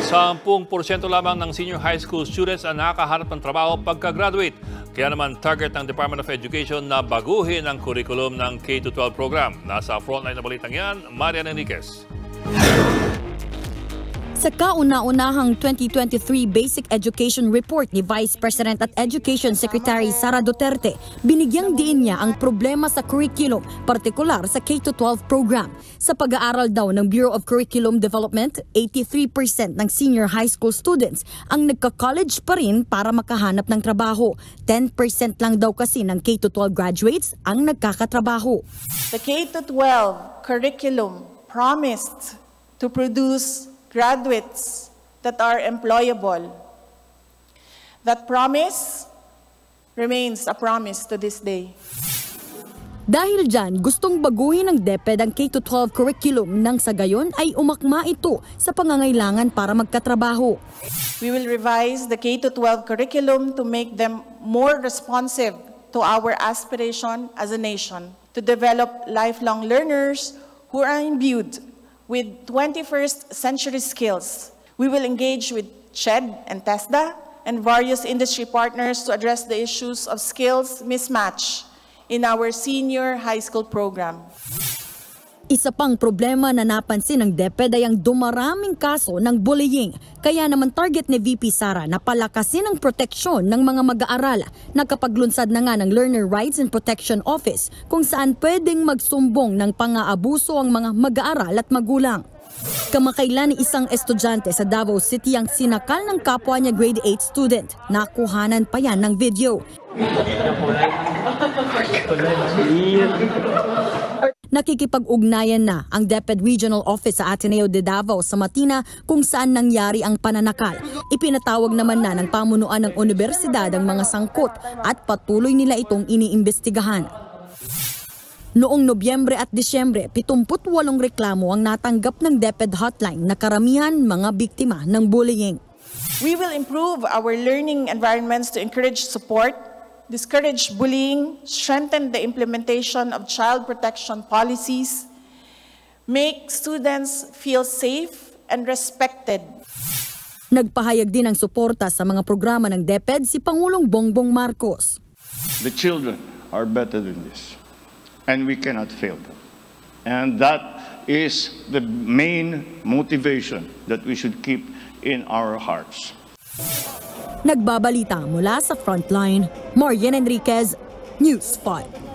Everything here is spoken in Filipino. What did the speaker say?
10% lamang ng senior high school students ang nakakahanap ng trabaho pagka-graduate. Kaya naman target ng Department of Education na baguhin ang curriculum ng K-12 program. Nasa frontline na balitang yan, Marian Enriquez. Sa kauna-unahang 2023 Basic Education Report ni Vice President at Education Secretary Sara Duterte, binigyang diin niya ang problema sa curriculum, partikular sa K-12 program. Sa pag-aaral daw ng Bureau of Curriculum Development, 83% ng senior high school students ang nagka-college pa rin para makahanap ng trabaho. 10% lang daw kasi ng K-12 graduates ang nagkakatrabaho. The K-12 curriculum promised to produce graduates that are employable. That promise remains a promise to this day. Dahil dyan, gustong baguhin ng DepEd ang K-12 curriculum nang sa gayon ay umakma ito sa pangangailangan para magkatrabaho. We will revise the K-12 curriculum to make them more responsive to our aspiration as a nation, to develop lifelong learners who are imbued with 21st century skills. We will engage with SHED and TESDA and various industry partners to address the issues of skills mismatch in our senior high school program. Isa pang problema na napansin ng DepEd ay ang dumaraming kaso ng bullying. Kaya naman target ni VP Sara na palakasin ang proteksyon ng mga mag-aaral. Nakapaglunsad na nga ng Learner Rights and Protection Office kung saan pwedeng magsumbong ng pang-aabuso ang mga mag-aaral at magulang. Kamakailan ni isang estudyante sa Davao City ang sinakal ng kapwa niya grade 8 student. Nakuhanan pa yan ng video. Nakikipag-ugnayan na ang DepEd Regional Office sa Ateneo de Davao sa Matina kung saan nangyari ang pananakal. Ipinatawag naman na ng pamunuan ng universidad ang mga sangkot at patuloy nila itong iniimbestigahan. Noong Nobyembre at Disyembre, 78 reklamo ang natanggap ng DepEd hotline na karamihan mga biktima ng bullying. We will improve our learning environments to encourage support, discourage bullying, strengthen the implementation of child protection policies, make students feel safe and respected. Nagpahayag din ng suporta sa mga programa ng DepEd si Pangulong Bongbong Marcos. The children are better than this, and we cannot fail them. And that is the main motivation that we should keep in our hearts. Nagbabalita mula sa Frontline, Marian Enriquez, News 5.